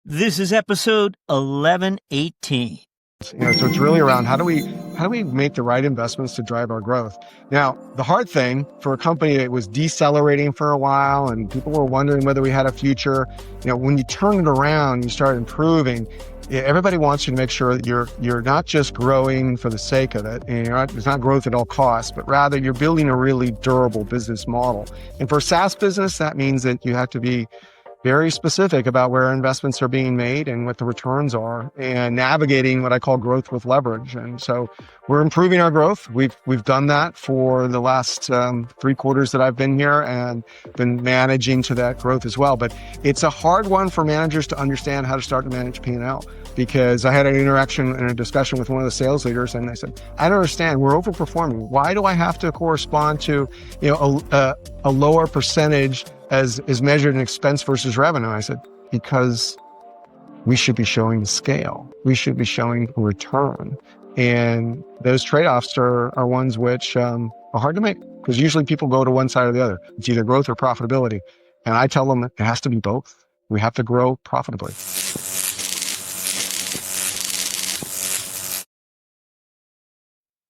This is episode 1118. So it's really around how do we make the right investments to drive our growth? Now, the hard thing for a company that was decelerating for a while and people were wondering whether we had a future, when you turn it around, you start improving. Everybody wants you to make sure that you're not just growing for the sake of it, and it's not growth at all costs, but rather you're building a really durable business model. And for a SaaS business, that means that you have to be very specific about where investments are being made and what the returns are, and navigating what I call growth with leverage. And so we're improving our growth. We've done that for the last 3 quarters that I've been here and been managing to that growth as well. But it's a hard one for managers to understand how to start to manage P&L, because I had an interaction and a discussion with one of the sales leaders, and they said, I don't understand, we're overperforming. Why do I have to correspond to a lower percentage as is measured in expense versus revenue? I said, because we should be showing scale. We should be showing a return. And those trade-offs are ones which are hard to make, because usually people go to one side or the other. It's either growth or profitability. And I tell them it has to be both. We have to grow profitably.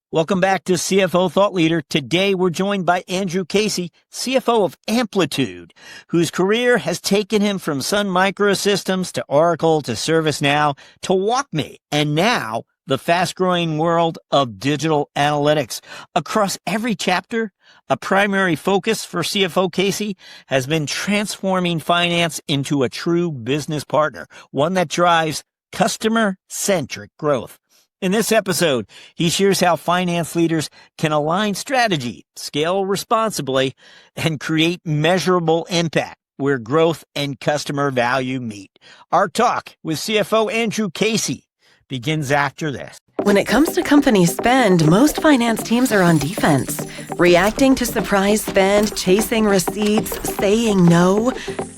Welcome back to CFO Thought Leader. Today we're joined by Andrew Casey, CFO of Amplitude, whose career has taken him from Sun Microsystems to Oracle to ServiceNow to WalkMe, and now the fast-growing world of digital analytics. Across every chapter, a primary focus for CFO Casey has been transforming finance into a true business partner, one that drives customer-centric growth. In this episode, he shares how finance leaders can align strategy, scale responsibly, and create measurable impact where growth and customer value meet. Our talk with CFO Andrew Casey begins after this. When it comes to company spend, most finance teams are on defense, reacting to surprise spend, chasing receipts, saying no.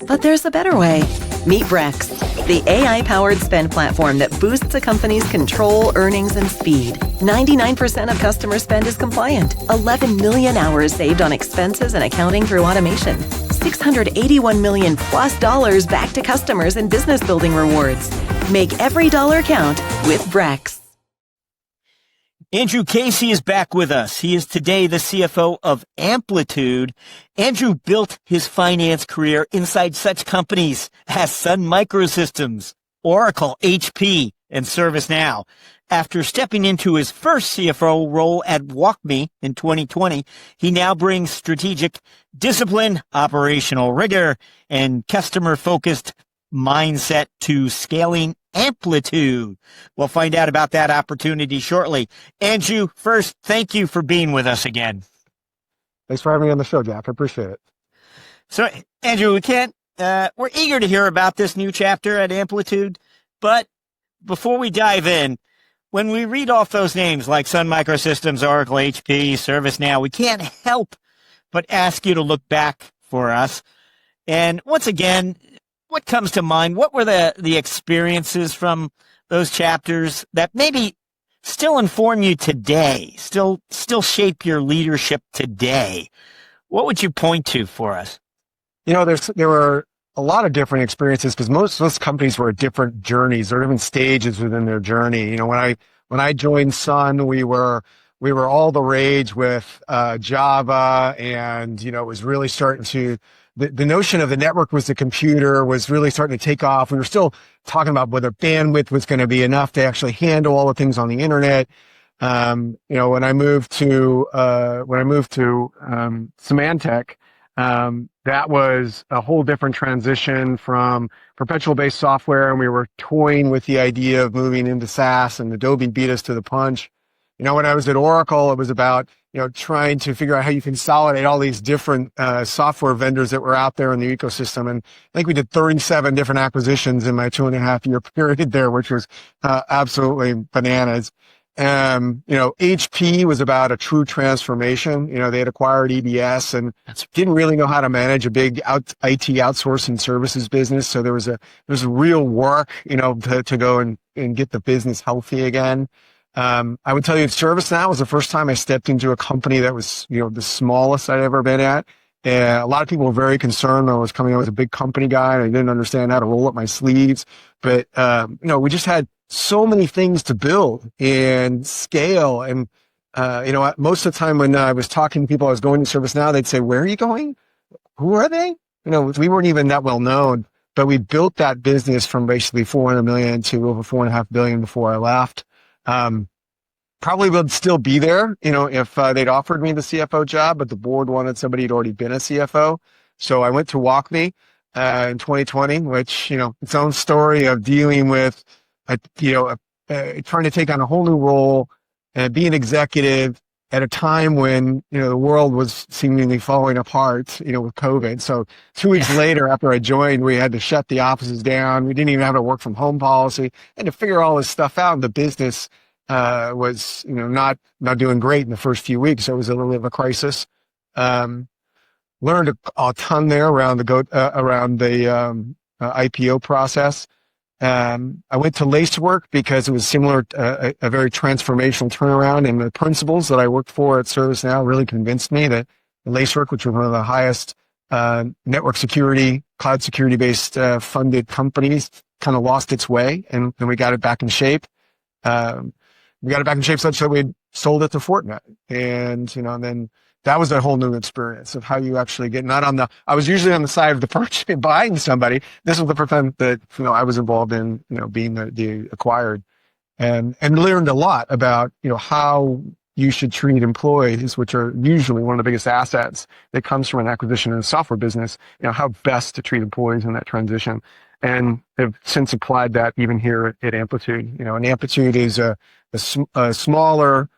But there's a better way. Meet Brex, the AI-powered spend platform that boosts a company's control, earnings, and speed. 99% of customer spend is compliant. 11 million hours saved on expenses and accounting through automation. $681 million plus back to customers in business building rewards. Make every dollar count with Brex. Andrew Casey is back with us. He is today the CFO of Amplitude. Andrew built his finance career inside such companies as Sun Microsystems, Oracle, HP, and ServiceNow. After stepping into his first CFO role at WalkMe in 2020, he now brings strategic discipline, operational rigor, and customer-focused mindset to scaling Amplitude. We'll find out about that opportunity shortly. Andrew, first, thank you for being with us again. Thanks for having me on the show, Jack. I appreciate it. So, Andrew, we're eager to hear about this new chapter at Amplitude, but before we dive in, when we read off those names like Sun Microsystems, Oracle, HP, ServiceNow, we can't help but ask you to look back for us. And once again, what comes to mind? What were the experiences from those chapters that maybe still inform you today, still shape your leadership today? What would you point to for us? There were a lot of different experiences, because most companies were at different journeys or different stages within their journey. When I joined Sun, we were all the rage with Java, and it was really starting to. The notion of the network was the computer was really starting to take off. We were still talking about whether bandwidth was going to be enough to actually handle all the things on the internet. When I moved to Symantec, that was a whole different transition from perpetual-based software, and we were toying with the idea of moving into SaaS, and Adobe beat us to the punch. When I was at Oracle, it was about trying to figure out how you consolidate all these different software vendors that were out there in the ecosystem. And I think we did 37 different acquisitions in my 2.5-year period there, which was absolutely bananas. HP was about a true transformation. They had acquired EBS and didn't really know how to manage a big IT outsourcing services business. So there was a real work, to go and get the business healthy again. I would tell you ServiceNow was the first time I stepped into a company that was, the smallest I'd ever been at. And a lot of people were very concerned. I was coming out as a big company guy and I didn't understand how to roll up my sleeves. But, we just had so many things to build and scale. And, most of the time when I was talking to people, I was going to ServiceNow, they'd say, where are you going? Who are they? We weren't even that well known, but we built that business from basically 400 million to over 4.5 billion before I left. Probably would still be there, if they'd offered me the CFO job, but the board wanted somebody who'd already been a CFO. So I went to WalkMe in 2020, which, its own story of dealing with, trying to take on a whole new role and be an executive at a time when, the world was seemingly falling apart, with COVID. So 2 weeks later, after I joined, we had to shut the offices down. We didn't even have a work from home policy and to figure all this stuff out. And the business was, not doing great in the first few weeks. So it was a little bit of a crisis. Learned a ton there around the IPO process. I went to Lacework because it was similar, a very transformational turnaround, and the principles that I worked for at ServiceNow really convinced me that Lacework, which was one of the highest network security, cloud security based funded companies, kind of lost its way, and we got it back in shape. We got it back in shape such that we sold it to Fortinet. And, then that was a whole new experience of how you actually get I was usually on the side of the purchase buying somebody. This was the first time that, I was involved in, being the acquired and learned a lot about, how you should treat employees, which are usually one of the biggest assets that comes from an acquisition in a software business, how best to treat employees in that transition. And have since applied that even here at Amplitude. And Amplitude is a smaller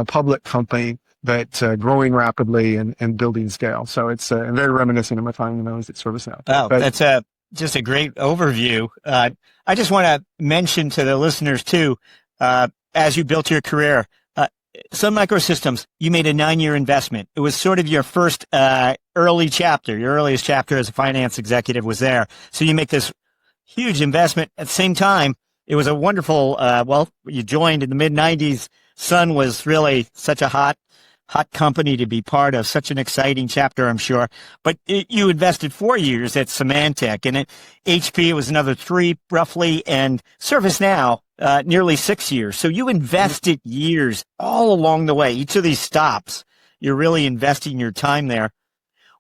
public company, but growing rapidly and building scale. So it's very reminiscent of my time when I was at ServiceNow. Wow, that's just a great overview. I just want to mention to the listeners too, as you built your career, Sun Microsystems, you made a 9-year investment. It was sort of your first early chapter. Your earliest chapter as a finance executive was there. So you make this huge investment. At the same time, it was a wonderful, you joined in the mid-90s. Sun was really such a hot company to be part of, such an exciting chapter, I'm sure. But you invested 4 years at Symantec, and at HP it was another 3 roughly, and ServiceNow nearly 6 years. So you invested years all along the way. Each of these stops, you're really investing your time there.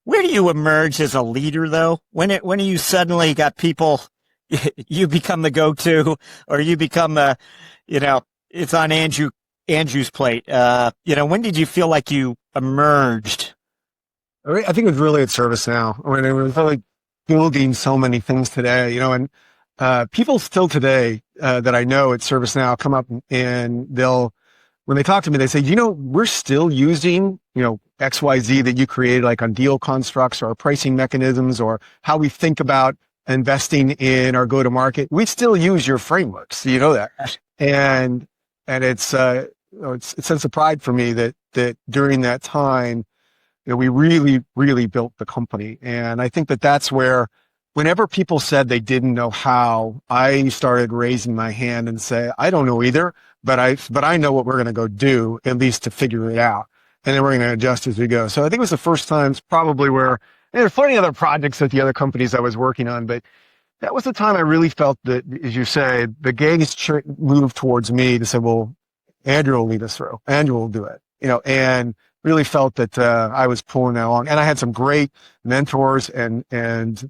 Where do you emerge as a leader, though? When you suddenly got people, you become the go-to, or you become it's on Andrew's plate. When did you feel like you emerged? I think it was really at ServiceNow. It was really building so many things today, and people still today that I know at ServiceNow come up and when they talk to me, they say, we're still using, XYZ that you created, like on deal constructs or pricing mechanisms or how we think about investing in our go-to-market. We still use your frameworks. You know that. And it's a sense of pride for me that during that time, we really, really built the company. And I think that that's where, whenever people said they didn't know how, I started raising my hand and say, I don't know either, but I know what we're going to go do, at least to figure it out. And then we're going to adjust as we go. So I think it was the first times probably where there's plenty of other projects at the other companies I was working on, but that was the time I really felt that, as you say, the gaze moved towards me to say, well, Andrew will lead us through. Andrew will do it, and really felt that I was pulling that along. And I had some great mentors and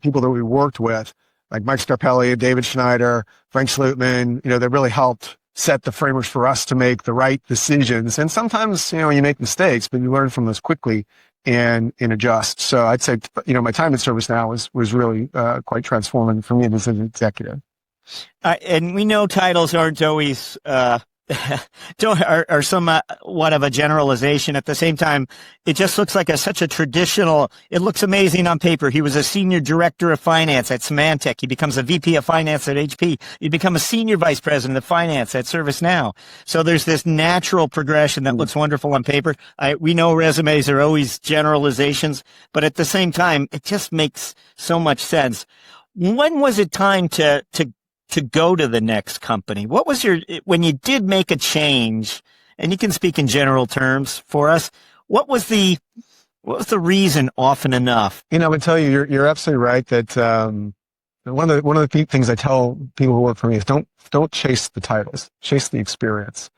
people that we worked with, like Mike Scarpelli, David Schneider, Frank Slootman, that really helped set the frameworks for us to make the right decisions. And sometimes, you make mistakes, but you learn from those quickly and adjust. So I'd say, my time at ServiceNow was really quite transformative for me as an executive. And we know titles aren't always are somewhat of a generalization. At the same time, it just looks like such a traditional. It looks amazing on paper. He was a senior director of finance at Symantec. He becomes a VP of finance at HP. He become a senior vice president of finance at ServiceNow. So there's this natural progression that looks wonderful on paper. We know resumes are always generalizations, but at the same time, it just makes so much sense. When was it time to go to the next company? What was when you did make a change, and you can speak in general terms for us, what was the What was the reason often enough? I would tell you, you're absolutely right that one of the things I tell people who work for me is don't chase the titles, chase the experience.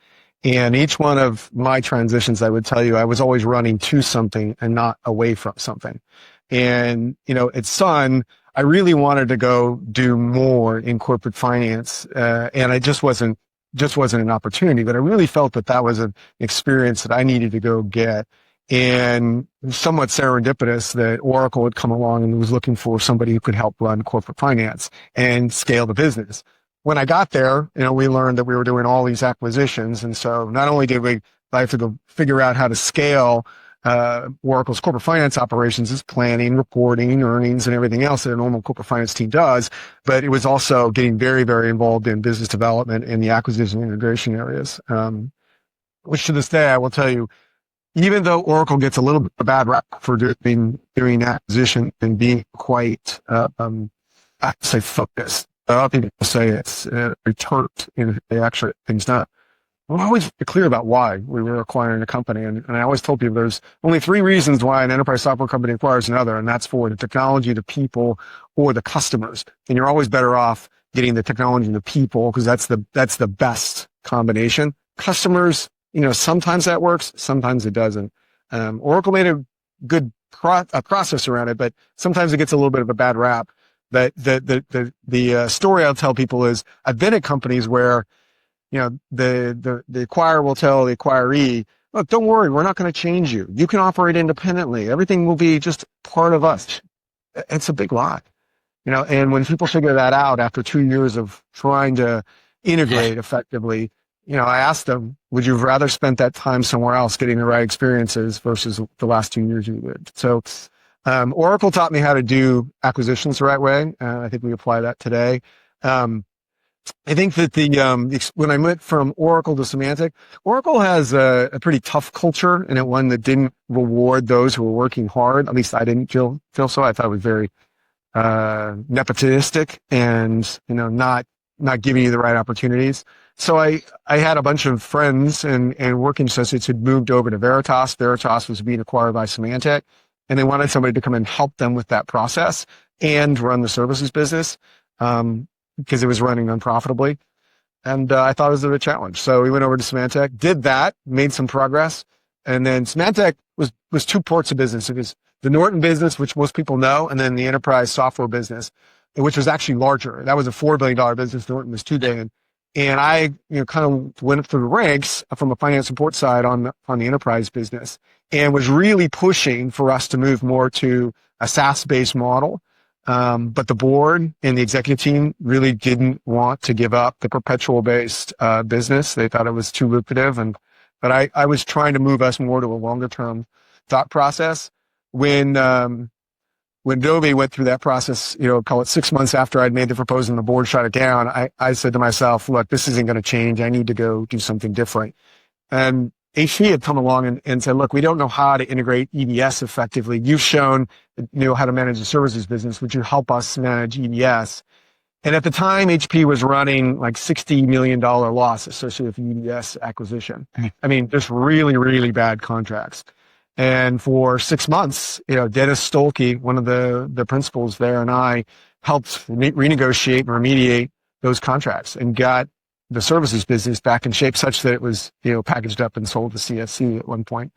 And each one of my transitions, I would tell you, I was always running to something and not away from something. And, at Sun, I really wanted to go do more in corporate finance. And it just wasn't an opportunity, but I really felt that was an experience that I needed to go get. And somewhat serendipitous that Oracle had come along and was looking for somebody who could help run corporate finance and scale the business. When I got there, we learned that we were doing all these acquisitions. And so not only did I have to go figure out how to scale Oracle's corporate finance operations, is planning, reporting, earnings, and everything else that a normal corporate finance team does, but it was also getting very, very involved in business development and the acquisition and integration areas, which to this day, I will tell you, even though Oracle gets a little bit of a bad rap for doing acquisition and being quite, I'd say focused. People say it's retort in they actually things not. I'm always clear about why we were acquiring a company. And I always told people there's only 3 reasons why an enterprise software company acquires another, and that's for the technology, the people, or the customers. And you're always better off getting the technology and the people because that's the best combination. Customers, sometimes that works, sometimes it doesn't. Oracle made a good process around it, but sometimes it gets a little bit of a bad rap. But the story I'll tell people is I've been at companies where, the acquirer will tell the acquiree, look, don't worry, we're not going to change you. You can operate independently. Everything will be just part of us. It's a big lie, and when people figure that out after 2 years of trying to integrate effectively, I asked them, would you have rather spent that time somewhere else getting the right experiences versus the last 2 years you lived? So, Oracle taught me how to do acquisitions the right way. I think we apply that today. I think that when I went from Oracle to Symantec, Oracle has a pretty tough culture and one that didn't reward those who were working hard. At least I didn't feel so. I thought it was very nepotistic and not giving you the right opportunities. So I had a bunch of friends and working associates who'd moved over to Veritas. Veritas was being acquired by Symantec. And they wanted somebody to come and help them with that process and run the services business because it was running unprofitably. And I thought it was a challenge. So we went over to Symantec, did that, made some progress. And then Symantec was 2 parts of business. It was the Norton business, which most people know, and then the enterprise software business, which was actually larger. That was a $4 billion business. Norton was $2 billion. And I, kind of went through the ranks from a finance support side on the enterprise business and was really pushing for us to move more to a SaaS-based model. But the board and the executive team really didn't want to give up the perpetual-based business. They thought it was too lucrative. But I was trying to move us more to a longer-term thought process. When Adobe went through that process, call it 6 months after I'd made the proposal and the board shot it down, I said to myself, look, this isn't going to change. I need to go do something different. And HP had come along and said, look, we don't know how to integrate EBS effectively. You've shown, how to manage the services business. Would you help us manage EBS? And at the time, HP was running like $60 million loss associated with the EBS acquisition. I mean, just really, really bad contracts. And for 6 months, Dennis Stolke, one of the principals there, and I helped renegotiate and remediate those contracts and got the services business back in shape such that it was, packaged up and sold to CSC at one point.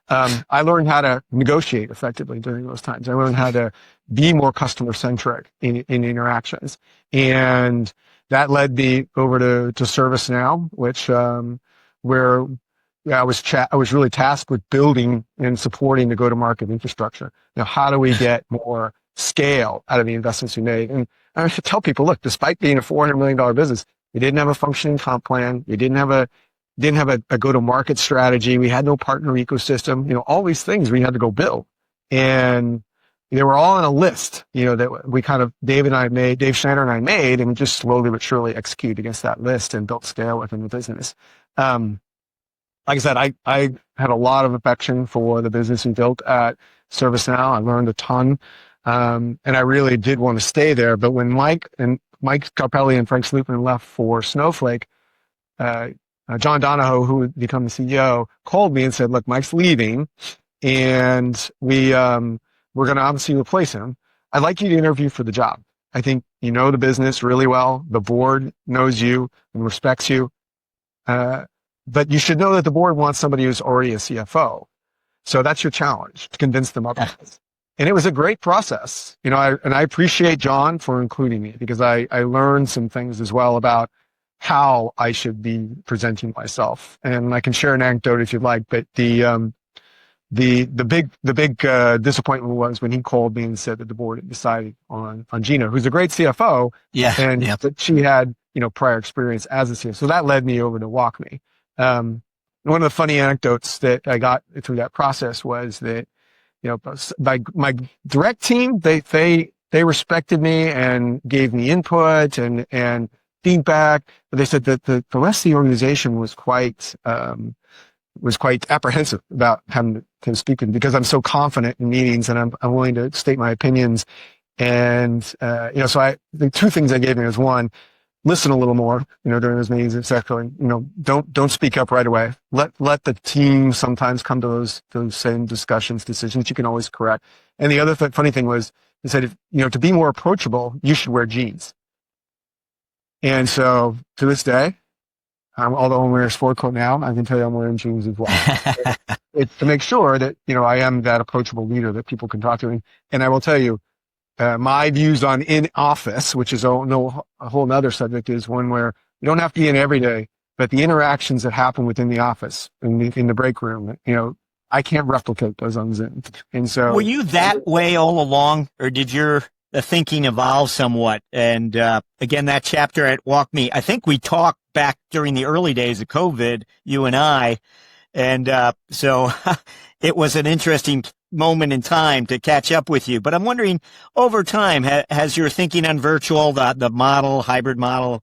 I learned how to negotiate effectively during those times. I learned how to be more customer-centric in interactions. And that led me over to ServiceNow, which, where I was really tasked with building and supporting the go-to-market infrastructure. How do we get more scale out of the investments we made? And I should tell people, look, despite being a $400 million business, we didn't have a functioning comp plan. We didn't have a go-to-market strategy. We had no partner ecosystem. All these things we had to go build. And they were all on a list, that we kind of, Dave Schneider and I made, and just slowly but surely executed against that list and built scale within the business. Like I said, I had a lot of affection for the business we built at ServiceNow. I learned a ton. And I really did want to stay there. But when Mike Scarpelli and Frank Slootman left for Snowflake, John Donahoe, who would become the CEO, called me and said, look, Mike's leaving. and we're going to obviously replace him. I'd like you to interview for the job. I think you know the business really well. The board knows you and respects you. But you should know that the board wants somebody who's already a CFO. So that's your challenge, to convince them otherwise. And it was a great process. I appreciate John for including me, because I learned some things as well about how I should be presenting myself. And I can share an anecdote if you'd like, but the big disappointment was when he called me and said that the board had decided on Gina, who's a great CFO, and that she had prior experience as a CFO. So that led me over to WalkMe. One of the funny anecdotes that I got through that process was that my direct team, they respected me and gave me input and feedback, but they said that the rest of the organization was quite apprehensive about having to speak with me, because I'm so confident in meetings and I'm willing to state my opinions. And, so the two things I gave me was, one, listen a little more, during those meetings, etc. Don't speak up right away. Let the team sometimes come to those same discussions, decisions. You can always correct. And the other funny thing was, they said, to be more approachable, you should wear jeans. And so to this day, although I'm wearing a sport coat now, I can tell you I'm wearing jeans as well. It's to make sure that, I am that approachable leader that people can talk to. And I will tell you, my views on in office, which is a whole nother subject, is one where you don't have to be in every day, but the interactions that happen within the office, in the break room, I can't replicate those on Zoom. And so, were you that way all along, or did your thinking evolve somewhat? And again, that chapter at WalkMe, I think we talked back during the early days of COVID, you and I, and so it was an interesting moment in time to catch up with you. But I'm wondering, over time, has your thinking on virtual, the hybrid model,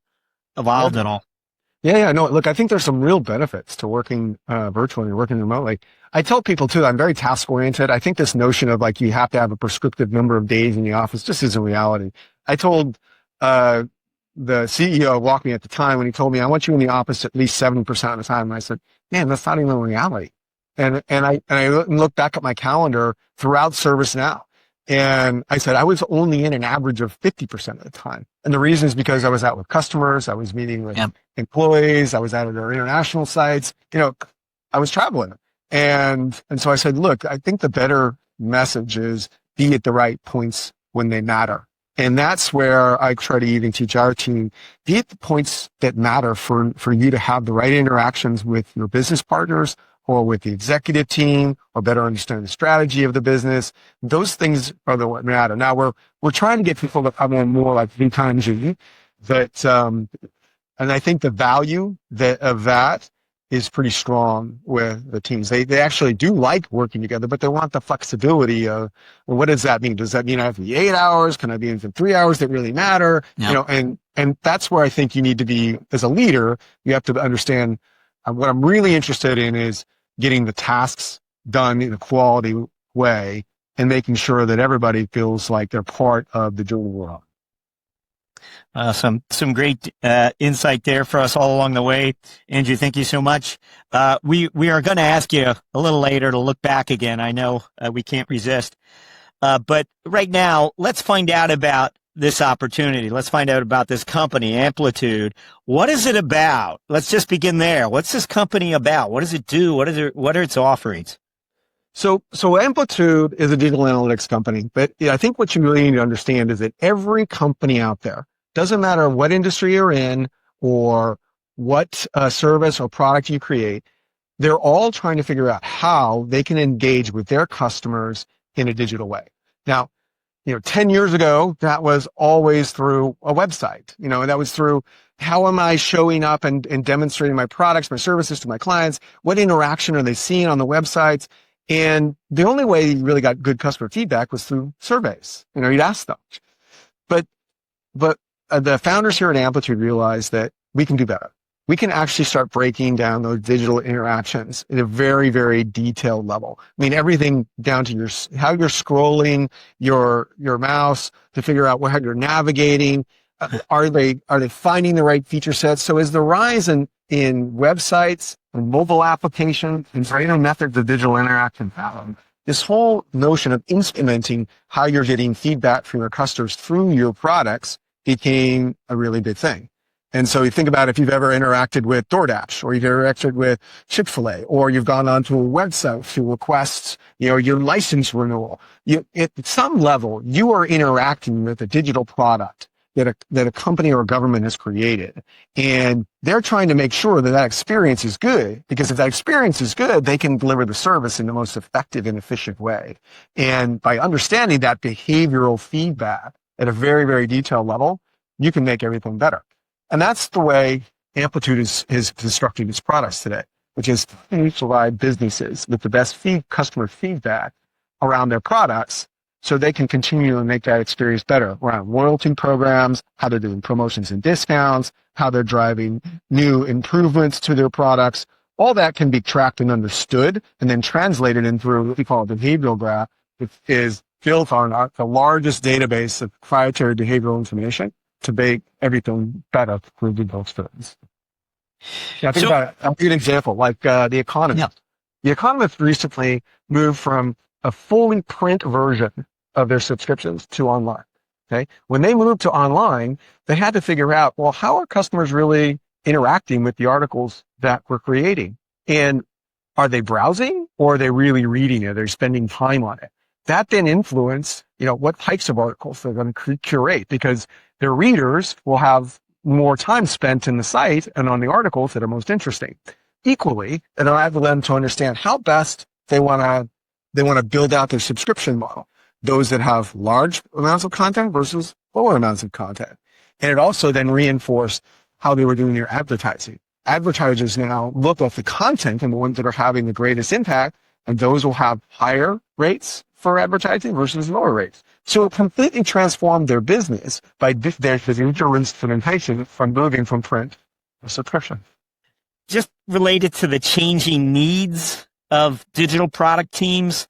evolved at all? Yeah. No, look, I think there's some real benefits to working virtually and working remotely. I tell people too, I'm very task oriented. I think this notion of you have to have a prescriptive number of days in the office just isn't reality. I told the CEO of WalkMe at the time, when he told me, I want you in the office at least 70% of the time. And I said, man, that's not even reality. And I looked back at my calendar throughout ServiceNow, and I said I was only in an average of 50% of the time. And the reason is because I was out with customers, I was meeting with employees, I was out at our international sites, I was traveling. And so I said, look, I think the better message is be at the right points when they matter. And that's where I try to even teach our team, be at the points that matter for you to have the right interactions with your business partners, or with the executive team, or better understand the strategy of the business. Those things are what matter. Now we're trying to get people to come in more like 3 times a week, but and I think the value of that is pretty strong with the teams. They actually do like working together, but they want the flexibility of, well, what does that mean? Does that mean I have to be 8 hours? Can I be in for 3 hours that really matter? And that's where I think you need to be as a leader. You have to understand what I'm really interested in is getting the tasks done in a quality way and making sure that everybody feels like they're part of the journey we're on. Some great insight there for us all along the way. Andrew, thank you so much. We are going to ask you a little later to look back again. I know we can't resist. But right now, let's find out about this opportunity. Let's find out about this company, Amplitude. What is it about? Let's just begin there. What's this company about? What does it do? What are its offerings? So Amplitude is a digital analytics company, but I think what you really need to understand is that every company out there, doesn't matter what industry you're in or what service or product you create, they're all trying to figure out how they can engage with their customers in a digital way. Now, 10 years ago, that was always through a website. That was through how am I showing up and demonstrating my products, my services to my clients? What interaction are they seeing on the websites? And the only way you really got good customer feedback was through surveys. You'd ask them. But the founders here at Amplitude realized that we can do better. We can actually start breaking down those digital interactions at a very, very detailed level. I mean, everything down to how you're scrolling your mouse to figure out how you're navigating. Are they finding the right feature sets? So as the rise in websites and mobile applications and greater methods of digital interaction happen, this whole notion of instrumenting how you're getting feedback from your customers through your products became a really big thing. And so you think about if you've ever interacted with DoorDash, or you've interacted with Chick-fil-A, or you've gone onto a website to request, your license renewal. At some level, you are interacting with a digital product that a company or a government has created. And they're trying to make sure that experience is good, because if that experience is good, they can deliver the service in the most effective and efficient way. And by understanding that behavioral feedback at a very, very detailed level, you can make everything better. And that's the way Amplitude is constructing its products today, which is to provide businesses with the best customer feedback around their products so they can continue to make that experience better around loyalty programs, how they're doing promotions and discounts, how they're driving new improvements to their products. All that can be tracked and understood and then translated into what we call a behavioral graph, which is built on the largest database of proprietary behavioral information to make everything better for the experience. Yeah, think about it. I'll give you an example, like The Economist. Yeah. The Economist recently moved from a fully print version of their subscriptions to online. Okay, when they moved to online, they had to figure out, well, how are customers really interacting with the articles that we're creating? And are they browsing, or are they really reading it? They're spending time on it. That then influence, what types of articles they're going to curate, because their readers will have more time spent in the site and on the articles that are most interesting. Equally, it allows them to understand how best they want to build out their subscription model. Those that have large amounts of content versus lower amounts of content. And it also then reinforced how they were doing their advertising. Advertisers now look at the content and the ones that are having the greatest impact, and those will have higher rates for advertising versus lower rates. So it completely transformed their business by their digital instrumentation from moving from print to subscription. Just related to the changing needs of digital product teams,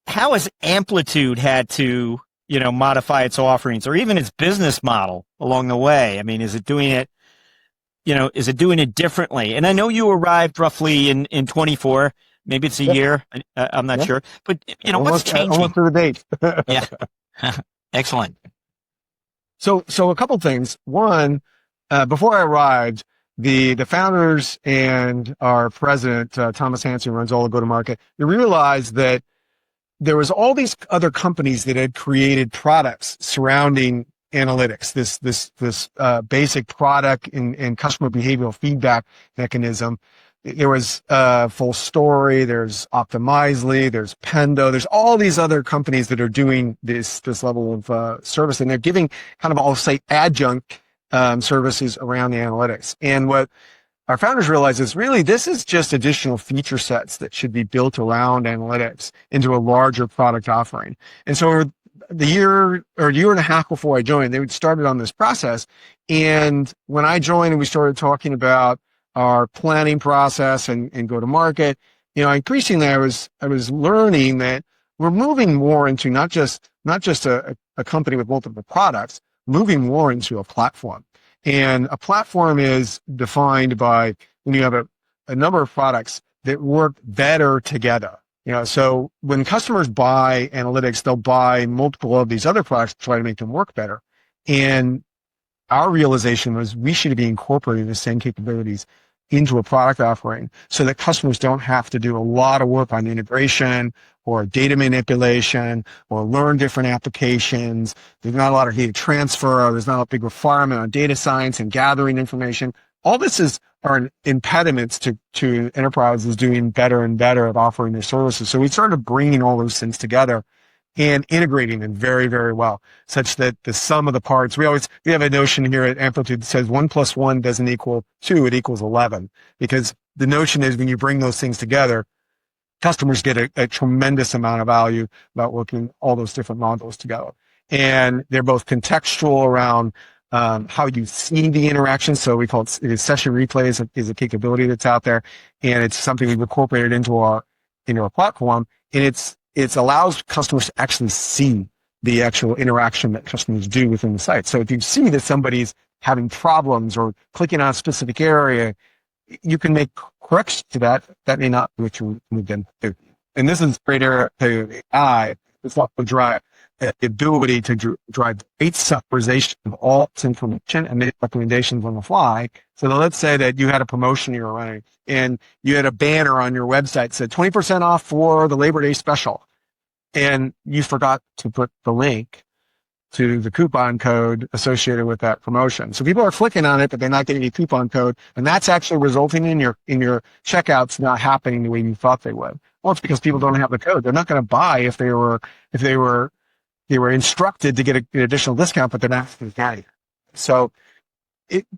how has Amplitude had to, modify its offerings or even its business model along the way? I mean, is it doing it differently? And I know you arrived roughly in 24. Maybe it's a year. I'm not sure. But, what's changing? Almost to the date. Yeah. Excellent. So a couple things. One, before I arrived, the founders and our president, Thomas Hansen, runs all the go-to-market. We realized that there was all these other companies that had created products surrounding analytics, this basic product and customer behavioral feedback mechanism. There was Full Story, there's Optimizely, there's Pendo, there's all these other companies that are doing this level of service, and they're giving kind of, I'll say, adjunct services around the analytics. And what our founders realized is really this is just additional feature sets that should be built around analytics into a larger product offering. And so the year and a half before I joined, they started on this process. And when I joined and we started talking about our planning process and go to market, increasingly I was learning that we're moving more into not just a company with multiple products, moving more into a platform. And a platform is defined by when you have a number of products that work better together. So when customers buy analytics, they'll buy multiple of these other products to try to make them work better. And our realization was we should be incorporating the same capabilities into a product offering so that customers don't have to do a lot of work on integration or data manipulation or learn different applications. There's not a lot of data transfer, or there's not a big requirement on data science and gathering information. All this are impediments to enterprises doing better and better at offering their services. So we started bringing all those things together and integrating them very, very well, such that the sum of the parts, we have a notion here at Amplitude that says 1 + 1 doesn't equal 2, it equals 11. Because the notion is when you bring those things together, customers get a tremendous amount of value about working all those different modules together. And they're both contextual around how you see the interaction. So we call it session replays is a capability that's out there. And it's something we've incorporated into our platform. And it allows customers to actually see the actual interaction that customers do within the site. So if you see that somebody's having problems or clicking on a specific area, you can make corrections to that. That may not be what you would then do. and this is great area to AI, it's also drive the ability to drive great summarization of all this information and make recommendations on the fly. So let's say that you had a promotion you were running and you had a banner on your website that said 20% off for the Labor Day special, and you forgot to put the link to the coupon code associated with that promotion. So people are clicking on it, but they're not getting a coupon code. And that's actually resulting in your checkouts not happening the way you thought they would. Well, it's because people don't have the code. They're not going to buy if they were instructed to get an additional discount, but they're not going to get it. So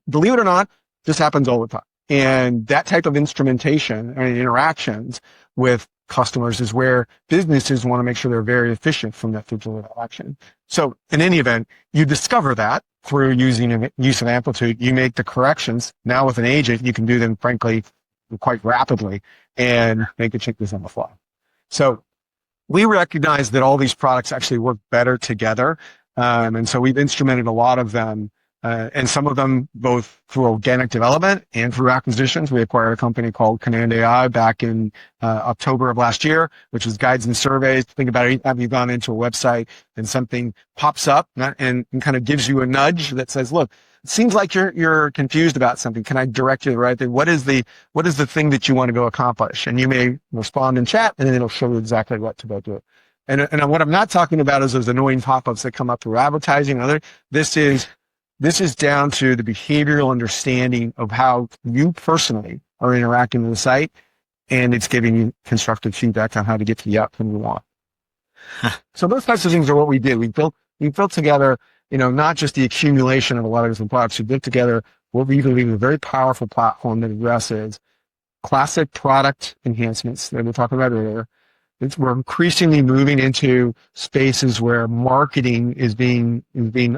believe it or not, this happens all the time. And that type of instrumentation and interactions with customers is where businesses want to make sure they're very efficient from that digital interaction. So in any event, you discover that through use of Amplitude. You make the corrections. Now with an agent, you can do them, frankly, quite rapidly and make the changes on the fly. So we recognize that all these products actually work better together. And so we've instrumented a lot of them, and some of them both through organic development and through acquisitions. We acquired a company called Command AI back in October of last year, which was guides and surveys. Think about it, anytime you've gone into a website and something pops up and kind of gives you a nudge that says, look, it seems like you're confused about something. Can I direct you to the right thing? What is the thing that you want to go accomplish? And you may respond in chat, and then it'll show you exactly what to go do. And what I'm not talking about is those annoying pop-ups that come up through advertising and other. This is down to the behavioral understanding of how you personally are interacting with the site, and it's giving you constructive feedback on how to get to the outcome you want. So those types of things are what we did. We built together, not just the accumulation of a lot of different products. We built together what we believe is a very powerful platform that addresses classic product enhancements that we were talking about earlier. We're increasingly moving into spaces where marketing is being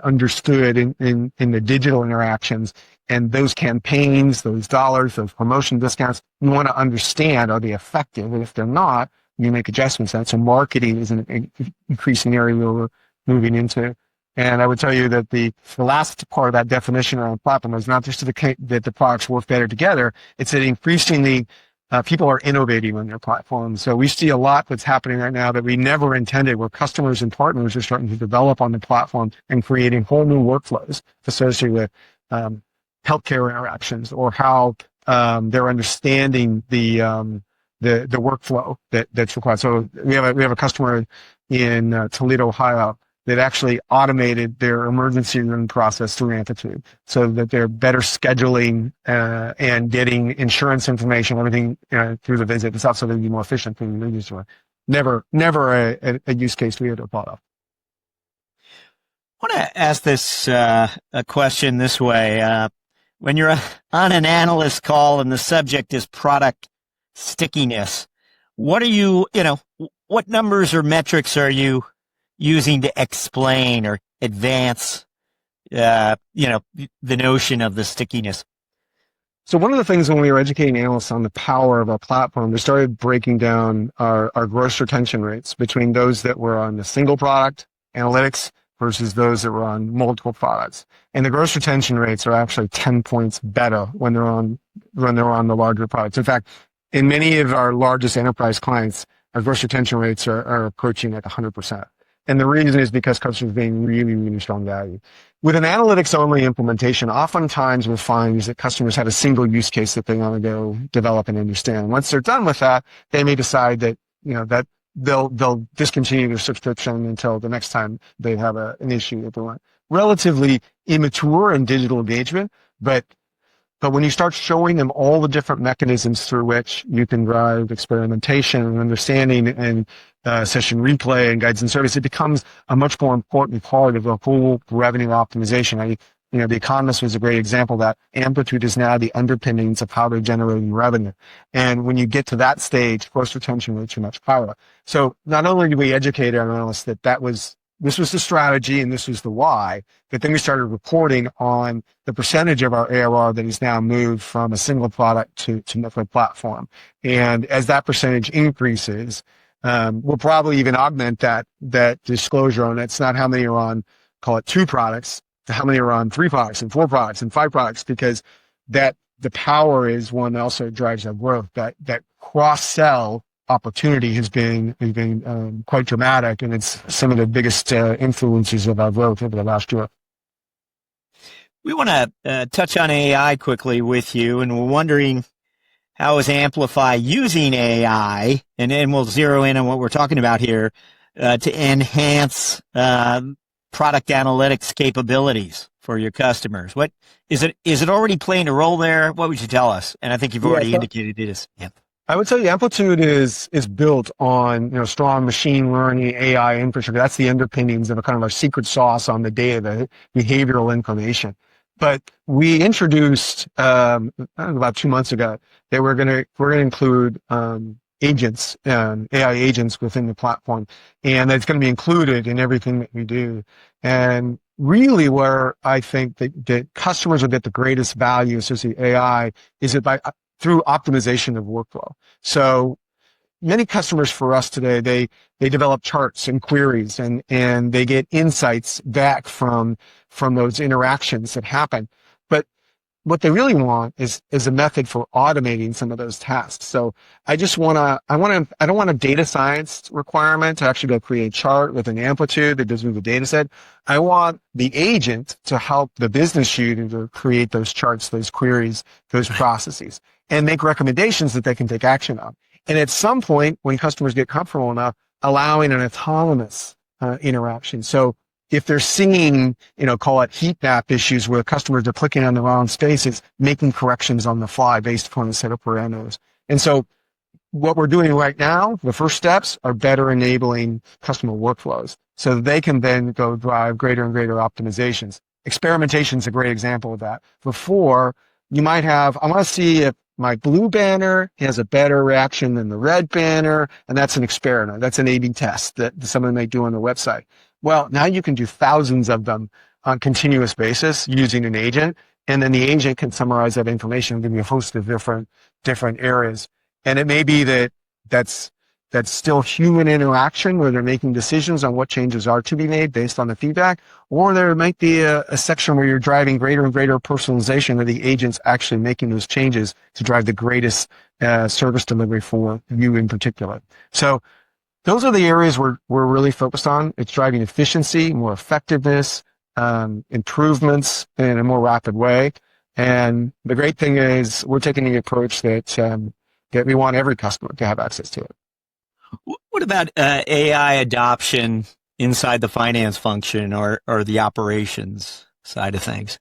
understood in the digital interactions, and those campaigns, those dollars, those promotion discounts, you want to understand, are they effective? And if they're not, you make adjustments. And so marketing is an increasing area we're moving into. And I would tell you that the last part of that definition around platform is not just that the products work better together, it's that increasingly people are innovating on their platforms. So we see a lot that's happening right now that we never intended, where customers and partners are starting to develop on the platform and creating whole new workflows associated with healthcare interactions, or how they're understanding the workflow that's required. So we have a customer in Toledo, Ohio, that actually automated their emergency room process through Amplitude, so that they're better scheduling and getting insurance information, everything through the visit and stuff, so they'd be more efficient than the user. Never a use case we had thought of. I want to ask this a question this way. When you're on an analyst call and the subject is product stickiness, what numbers or metrics are you using to explain or advance, the notion of the stickiness? So one of the things when we were educating analysts on the power of our platform, we started breaking down our gross retention rates between those that were on the single product analytics versus those that were on multiple products. And the gross retention rates are actually 10 points better when they're on the larger products. In fact, in many of our largest enterprise clients, our gross retention rates are approaching like 100%. And the reason is because customers are being really, really strong value. With an analytics-only implementation, oftentimes we'll find is that customers have a single use case that they want to go develop and understand. Once they're done with that, they may decide that, that they'll discontinue their subscription until the next time they have an issue that they want. Relatively immature in digital engagement, but when you start showing them all the different mechanisms through which you can drive experimentation and understanding and session replay and guides and service, it becomes a much more important part of the whole revenue optimization. The Economist was a great example that Amplitude is now the underpinnings of how they're generating revenue. And when you get to that stage, gross retention rates are much higher. So not only do we educate our analysts that this was the strategy and this was the why, but then we started reporting on the percentage of our ARR that is now moved from a single product to multi-platform. And as that percentage increases, we'll probably even augment that disclosure on it. It's not how many are on, call it 2 products, to how many are on 3 products and 4 products and 5 products, because that the power is one that also drives our growth, that cross-sell opportunity has been quite dramatic, and it's some of the biggest influences of our growth over the last year. We want to touch on AI quickly with you, and we're wondering how is Amplify using AI, and then we'll zero in on what we're talking about here, to enhance product analytics capabilities for your customers. What is it? Is it already playing a role there? What would you tell us? And I think you've already indicated it is. Yeah. I would tell you Amplitude is built on, strong machine learning, AI infrastructure. That's the underpinnings of a kind of our secret sauce on the data, the behavioral information. But we introduced, about 2 months ago, that we're going to include, agents, AI agents within the platform. And that's going to be included in everything that we do. And really where I think that customers will get the greatest value associated with AI is through optimization of workflow. So many customers for us today, they develop charts and queries and they get insights back from those interactions that happen. But what they really want is a method for automating some of those tasks. So I don't want a data science requirement to actually go create a chart with an Amplitude that gives me the data set. I want the agent to help the business unit to create those charts, those queries, those processes, and make recommendations that they can take action on. And at some point, when customers get comfortable enough, allowing an autonomous interaction. So if they're seeing, call it heat map issues where customers are clicking on the wrong spaces, making corrections on the fly based upon a set of parameters. And so what we're doing right now, the first steps are better enabling customer workflows so that they can then go drive greater and greater optimizations. Experimentation is a great example of that. Before, you might have, I want to see if my blue banner has a better reaction than the red banner, and that's an experiment. That's an A/B test that someone may do on the website. Well, now you can do thousands of them on a continuous basis using an agent, and then the agent can summarize that information and give you a host of different areas. And it may be that's still human interaction where they're making decisions on what changes are to be made based on the feedback, or there might be a section where you're driving greater and greater personalization where the agent's actually making those changes to drive the greatest service delivery for you in particular. So those are the areas we're really focused on. It's driving efficiency, more effectiveness, improvements in a more rapid way. And the great thing is we're taking the approach that we want every customer to have access to it. What about AI adoption inside the finance function or the operations side of things?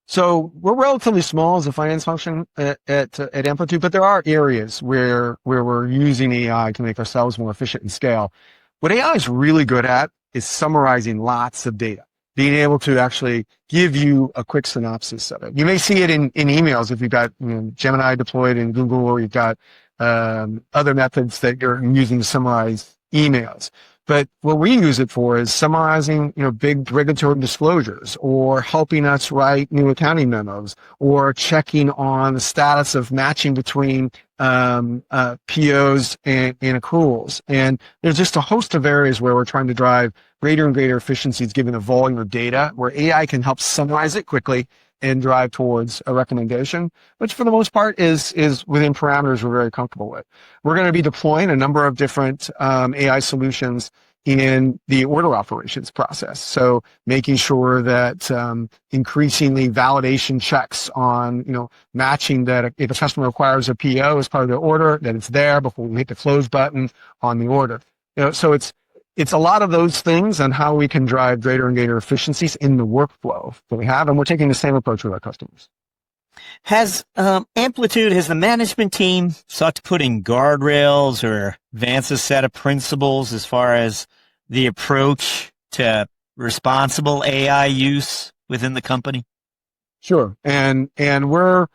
So we're relatively small as a finance function at Amplitude, but there are areas where we're using AI to make ourselves more efficient and scale. What AI is really good at is summarizing lots of data, being able to actually give you a quick synopsis of it. You may see it in emails if you've got Gemini deployed in Google, or you've got other methods that you're using to summarize emails. But what we use it for is summarizing, big regulatory disclosures, or helping us write new accounting memos, or checking on the status of matching between POs and accruals. And there's just a host of areas where we're trying to drive greater and greater efficiencies given the volume of data, where AI can help summarize it quickly and drive towards a recommendation, which for the most part is within parameters we're very comfortable with. We're going to be deploying a number of different AI solutions in the order operations process. So making sure that increasingly validation checks on, matching that if a customer requires a PO as part of their order, that it's there before we hit the close button on the order. So it's a lot of those things on how we can drive greater and greater efficiencies in the workflow that we have, and we're taking the same approach with our customers. Has the management team sought to put in guardrails or advance a set of principles as far as the approach to responsible AI use within the company? Sure, and we're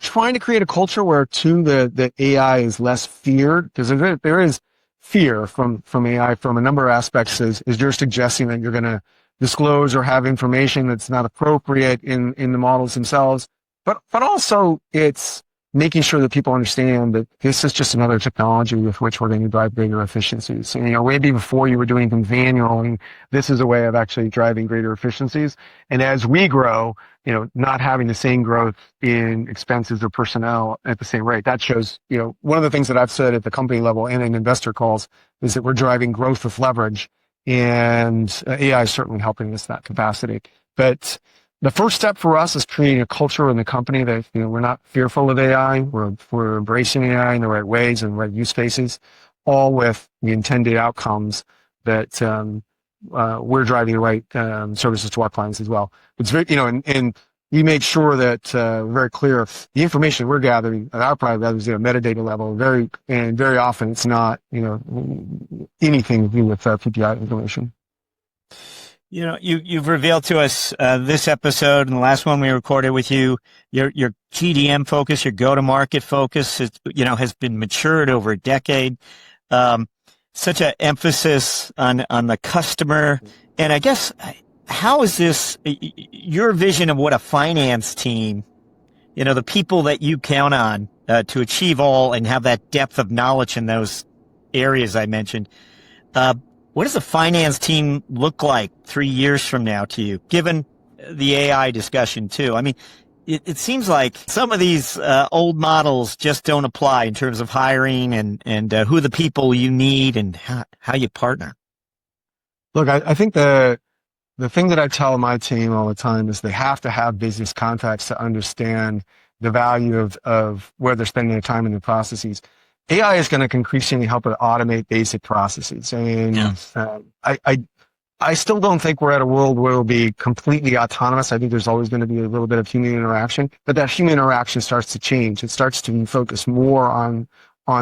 trying to create a culture where that AI is less feared, because there is fear from AI from a number of aspects. Is you're suggesting that you're going to disclose or have information that's not appropriate in the models themselves, but also it's making sure that people understand that this is just another technology with which we're going to drive greater efficiencies. And, maybe before you were doing things manually, this is a way of actually driving greater efficiencies. And as we grow, not having the same growth in expenses or personnel at the same rate. That shows, one of the things that I've said at the company level and in investor calls is that we're driving growth with leverage, and AI is certainly helping us that capacity. But the first step for us is creating a culture in the company that, we're not fearful of AI. We're embracing AI in the right ways and right use cases, all with the intended outcomes that we're driving the right services to our clients as well. It's very, and we make sure that we're very clear the information we're gathering at our private level is at a metadata level. Very often it's not, anything to do with PPI information. You've revealed to us this episode and the last one we recorded with you, your GDM focus, your go-to-market focus, has been matured over a decade. Such an emphasis on the customer. And I guess, how is this your vision of what a finance team, the people that you count on to achieve all and have that depth of knowledge in those areas I mentioned? What does a finance team look like 3 years from now to you, given the AI discussion too? I mean, it seems like some of these old models just don't apply in terms of hiring and who the people you need and how you partner. Look, I think the thing that I tell my team all the time is they have to have business contacts to understand the value of where they're spending their time in the processes. AI is going to increasingly help it automate basic processes. And I still don't think we're at a world where it'll be completely autonomous. I think there's always going to be a little bit of human interaction, but that human interaction starts to change. It starts to focus more on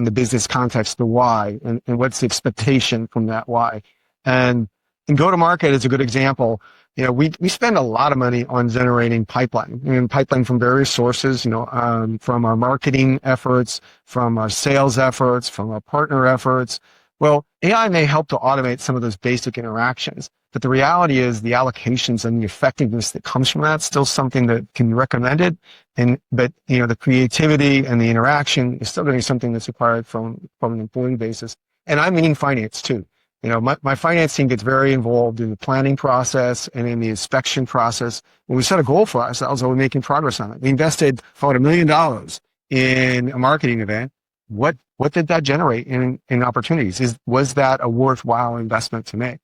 the business context, the why, and what's the expectation from that why. And go-to-market is a good example. We spend a lot of money on generating pipeline from various sources, from our marketing efforts, from our sales efforts, from our partner efforts. Well, AI may help to automate some of those basic interactions, but the reality is the allocations and the effectiveness that comes from that is still something that can be recommended. But the creativity and the interaction is still going to be something that's required from an employee basis. And I mean finance too. My finance team gets very involved in the planning process and in the inspection process. When we set a goal for ourselves, we're making progress on it. We invested about $1 million in a marketing event. What did that generate in opportunities? Was that a worthwhile investment to make?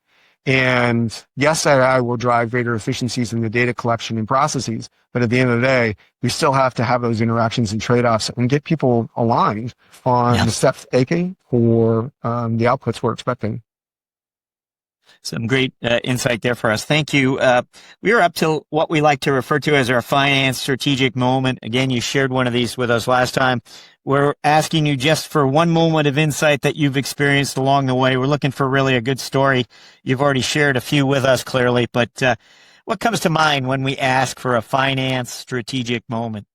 And yes, AI will drive greater efficiencies in the data collection and processes, but at the end of the day, we still have to have those interactions and trade-offs and get people aligned on the steps taken for the outputs we're expecting. Some great insight there for us. Thank you. We are up to what we like to refer to as our finance strategic moment. Again, you shared one of these with us last time. We're asking you just for one moment of insight that you've experienced along the way. We're looking for really a good story. You've already shared a few with us clearly, but what comes to mind when we ask for a finance strategic moment?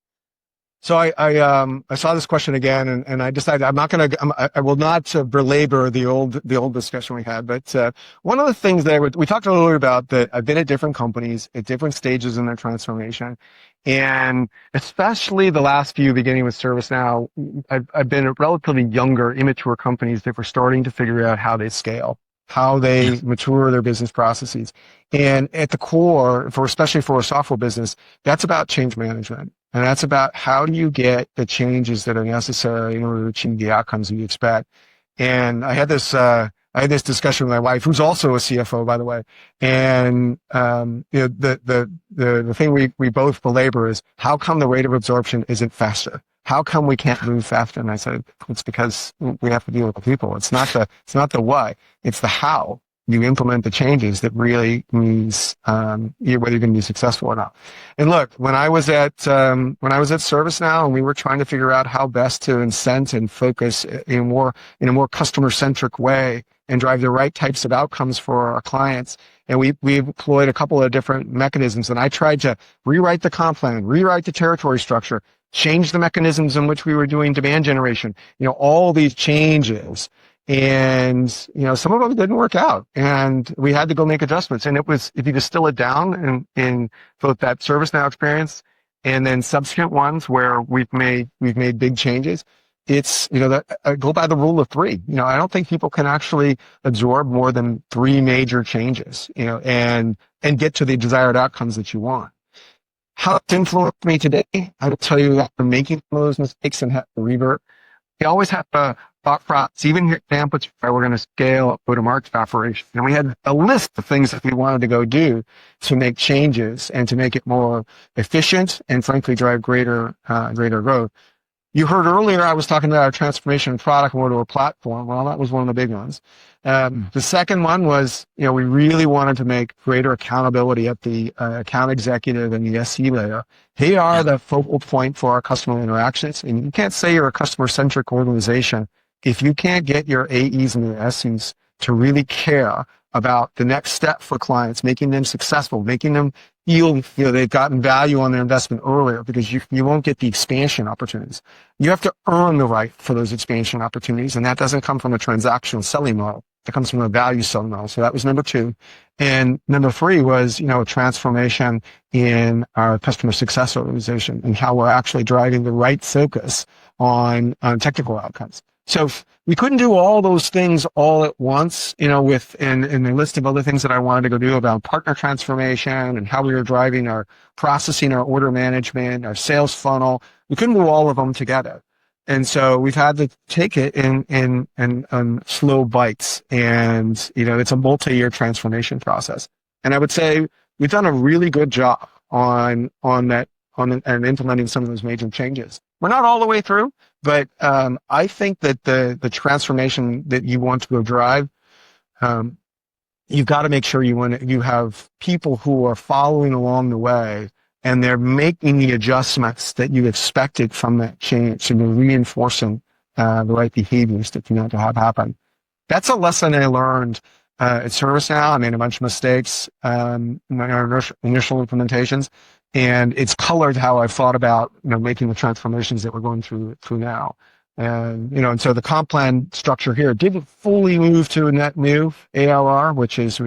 So I saw this question again, and I decided I will not belabor the old discussion we had. But one of the things that we talked a little bit about, that I've been at different companies at different stages in their transformation, and especially the last few, beginning with ServiceNow, I've been at relatively younger, immature companies that were starting to figure out how they scale, how they mature their business processes. And at the core, especially for a software business, that's about change management. And that's about how do you get the changes that are necessary in order to achieve the outcomes you expect. And I had this discussion with my wife, who's also a CFO, by the way. And the thing we both belabor is, how come the rate of absorption isn't faster? How come we can't move faster? And I said, it's because we have to deal with the people. It's not the why. It's the how you implement the changes that really means whether you're going to be successful or not. And look, when I was at ServiceNow, and we were trying to figure out how best to incent and focus in a more customer-centric way and drive the right types of outcomes for our clients, and we employed a couple of different mechanisms. And I tried to rewrite the comp plan, rewrite the territory structure, change the mechanisms in which we were doing demand generation. All these changes. And, some of them didn't work out, and we had to go make adjustments. And it was, if you distill it down in both that ServiceNow experience and then subsequent ones where we've made big changes, it's, that I go by the rule of three. I don't think people can actually absorb more than three major changes, and get to the desired outcomes that you want. How it's influenced me today, I will tell you that I'm making those mistakes and have to revert. You always have to thought process. Even here at Amplitude, we're going to scale up go-to-market operation. And we had a list of things that we wanted to go do to make changes and to make it more efficient and frankly drive greater growth. You heard earlier I was talking about our transformation of product more to a platform. Well, that was one of the big ones. The second one was, we really wanted to make greater accountability at the account executive and the SE layer. They are the focal point for our customer interactions. And you can't say you're a customer-centric organization if you can't get your AEs and your SEs to really care about the next step for clients, making them successful, making them feel they've gotten value on their investment earlier, because you won't get the expansion opportunities. You have to earn the right for those expansion opportunities, and that doesn't come from a transactional selling model. It comes from a value selling model. So that was number two. And number three was, a transformation in our customer success organization and how we're actually driving the right focus on technical outcomes. So we couldn't do all those things all at once, and the list of other things that I wanted to go do about partner transformation and how we were driving our processing, our order management, our sales funnel. We couldn't do all of them together. And so we've had to take it in slow bites, and, it's a multi-year transformation process. And I would say we've done a really good job on implementing some of those major changes. We're not all the way through, but I think that the transformation that you want to go drive, you've got to make sure you have people who are following along the way, and they're making the adjustments that you expected from that change, and they're reinforcing the right behaviors that you want to have happen. That's a lesson I learned at ServiceNow. I made a bunch of mistakes in our initial implementations, and it's colored how I thought about making the transformations that we're going through now. And so the comp plan structure here didn't fully move to a net new ARR, which is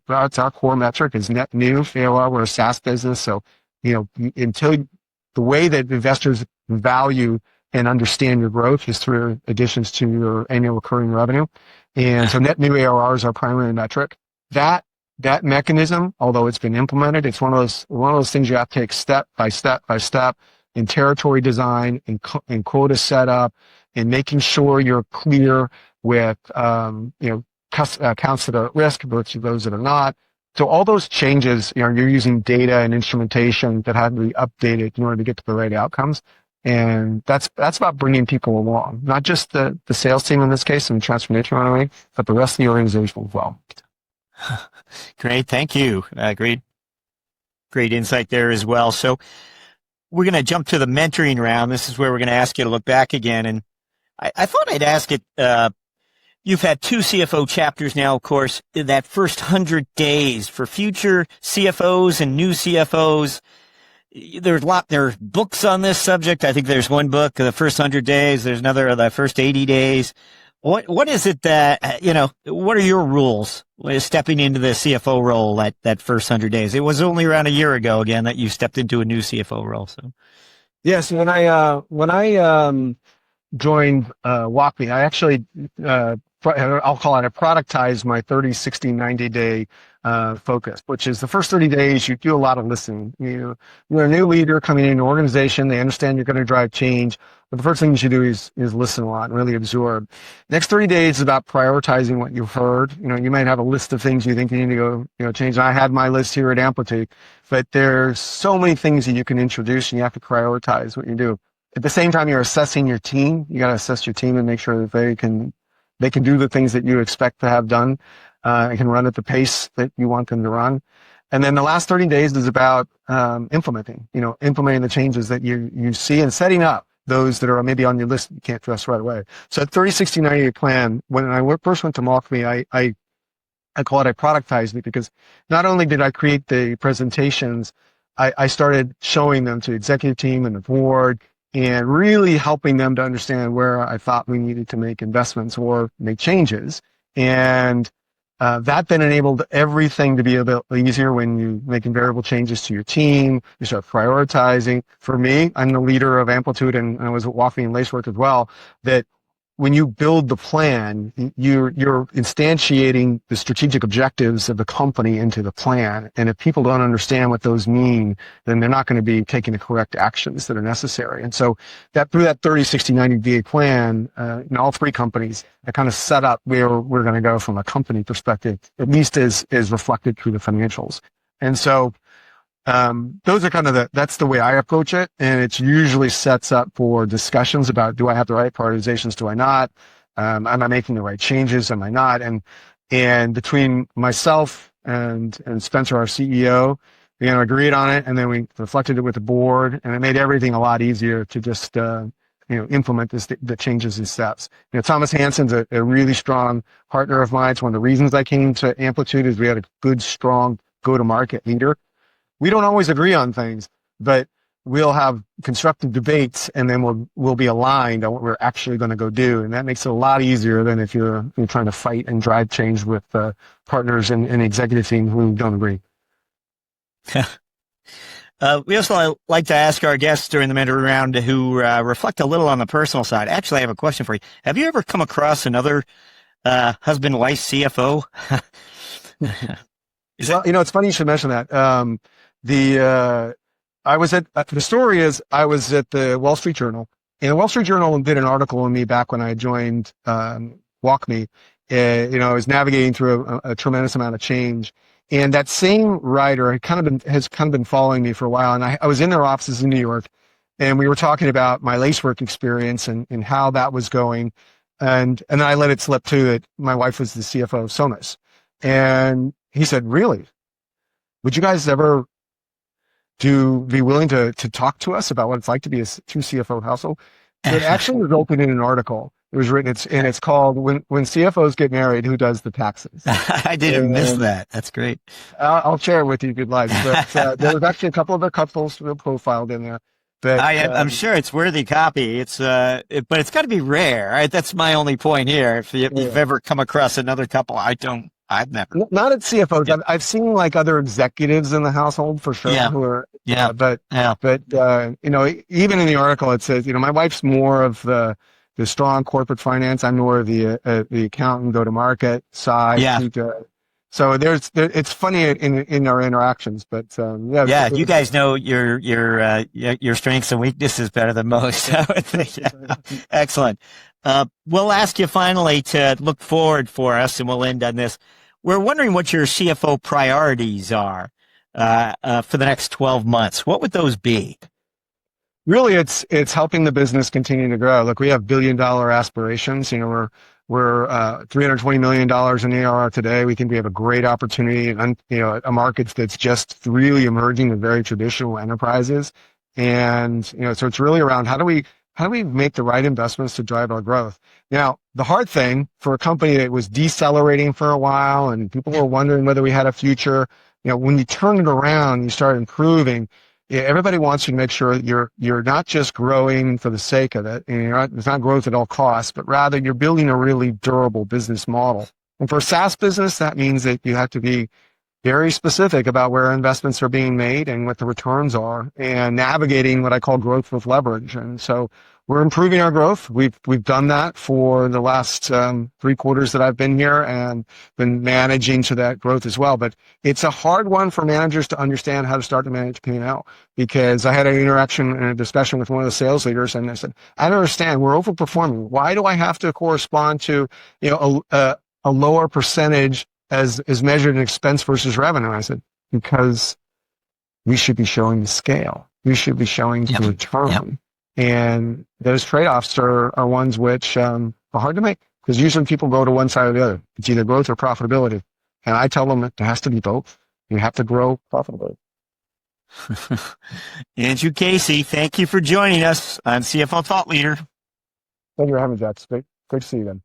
that's our core metric, is net new ARR. We're a SaaS business, so until the way that investors value and understand your growth is through additions to your annual recurring revenue. And so net new ARR is our primary metric. That mechanism, although it's been implemented, it's one of those things you have to take step by step by step in territory design, in quota setup, in making sure you're clear with accounts that are at risk versus those that are not. So all those changes, you're using data and instrumentation that have to be updated in order to get to the right outcomes. And that's about bringing people along, not just the sales team in this case and the transformation runway, but the rest of the organization as well. Great. Thank you. Great insight there as well. So we're going to jump to the mentoring round. This is where we're going to ask you to look back again. And I thought I'd ask it, you've had 2 CFO chapters now, of course, in that first 100 days for future CFOs and new CFOs. There are books on this subject. I think there's one book, The First 100 Days. There's another, The First 80 Days. What is it that, what are your rules stepping into the CFO role at that first 100 days? It was only around a year ago, again, that you stepped into a new CFO role. So, yes, when I joined WalkMe, I actually I'll call it, I productized my 30, 60, 90-day focus, which is the first 30 days, you do a lot of listening. You're a new leader coming into an organization. They understand you're going to drive change. But the first thing you should do is listen a lot and really absorb. Next 30 days is about prioritizing what you've heard. You might have a list of things you think you need to go, change. I had my list here at Amplitude, but there's so many things that you can introduce, and you have to prioritize what you do. At the same time, you're assessing your team. You got to assess your team and make sure that they can do the things that you expect to have done, and can run at the pace that you want them to run. And then the last 30 days is about implementing the changes that you see and setting up those that are maybe on your list that you can't address right away. So at 30, 60, 90-day plan, when I first went to WalkMe, I call it, I productized it, because not only did I create the presentations, I started showing them to the executive team and the board, and really helping them to understand where I thought we needed to make investments or make changes. And That then enabled everything to be a bit easier when you're making variable changes to your team. You start prioritizing. For me, I'm the leader of Amplitude, and I was at Walking and Lacework as well, that when you build the plan, you're instantiating the strategic objectives of the company into the plan. And if people don't understand what those mean, then they're not going to be taking the correct actions that are necessary. And so that through that 30, 60, 90 day plan, in all three companies, that kind of set up where we're going to go from a company perspective, at least as reflected through the financials. And so those are kind of that's the way I approach it. And it usually sets up for discussions about, do I have the right prioritizations? Do I not? Am I making the right changes? Am I not? And between myself and Spencer, our CEO, we agreed on it, and then we reflected it with the board, and it made everything a lot easier to just, implement the changes and steps. Thomas Hansen's a really strong partner of mine. It's one of the reasons I came to Amplitude is we had a good, strong go-to-market leader. We don't always agree on things, but we'll have constructive debates, and then we'll be aligned on what we're actually going to go do. And that makes it a lot easier than if you're trying to fight and drive change with partners and the executive team who don't agree. We also like to ask our guests during the mentoring round who reflect a little on the personal side. Actually, I have a question for you. Have you ever come across another husband-wife CFO? It's funny you should mention that. The story is I was at the Wall Street Journal, and the Wall Street Journal did an article on me back when I joined WalkMe. I was navigating through a tremendous amount of change, and that same writer has been following me for a while. And I was in their offices in New York, and we were talking about my Lacework experience and how that was going, and then I let it slip too that my wife was the CFO of Sonos, and he said, "Really? Would you guys ever be willing to talk to us about what it's like to be a true CFO household?" So it actually resulted in an article. It was written, it's called "When CFOs Get Married, Who Does the Taxes?" I didn't miss that. That's great. I'll share it with you if you'd like. But there was actually a couple of the couples profiled in there. But, I'm sure it's worthy copy. But it's got to be rare. Right? That's my only point here. If you've ever come across another couple, I've never. Not at CFOs. Yeah. I've seen like other executives in the household for sure who are. But even in the article it says, my wife's more of the strong corporate finance. I'm more of the accountant, go to market side. Yeah. So it's funny in our interactions, but you guys know your strengths and weaknesses better than most. I would think. Yeah. Excellent. We'll ask you finally to look forward for us, and we'll end on this. We're wondering what your CFO priorities are for the next 12 months. What would those be? Really, it's helping the business continue to grow. Look, we have billion-dollar aspirations. We're $320 million in ARR today. We think we have a great opportunity in a market that's just really emerging in very traditional enterprises. And so it's really around how do we make the right investments to drive our growth? Now, the hard thing for a company that was decelerating for a while and people were wondering whether we had a future, when you turn it around, you start improving. Everybody wants you to make sure that you're not just growing for the sake of it, and it's not growth at all costs, but rather you're building a really durable business model. And for a SaaS business, that means that you have to be very specific about where investments are being made and what the returns are, and navigating what I call growth with leverage. And so we're improving our growth. We've done that for the last 3 quarters that I've been here and been managing to that growth as well. But it's a hard one for managers to understand how to start to manage P&L, because I had an interaction and a discussion with one of the sales leaders, and I said, I don't understand. We're overperforming. Why do I have to correspond to a lower percentage as measured in expense versus revenue? I said, because we should be showing the scale. We should be showing the return. Yep. And those trade-offs are ones which are hard to make, because usually people go to one side or the other. It's either growth or profitability. And I tell them it has to be both. You have to grow profitably. Andrew Casey, thank you for joining us on CFO Thought Leader. Thank you for having me, Jack. Great to see you again.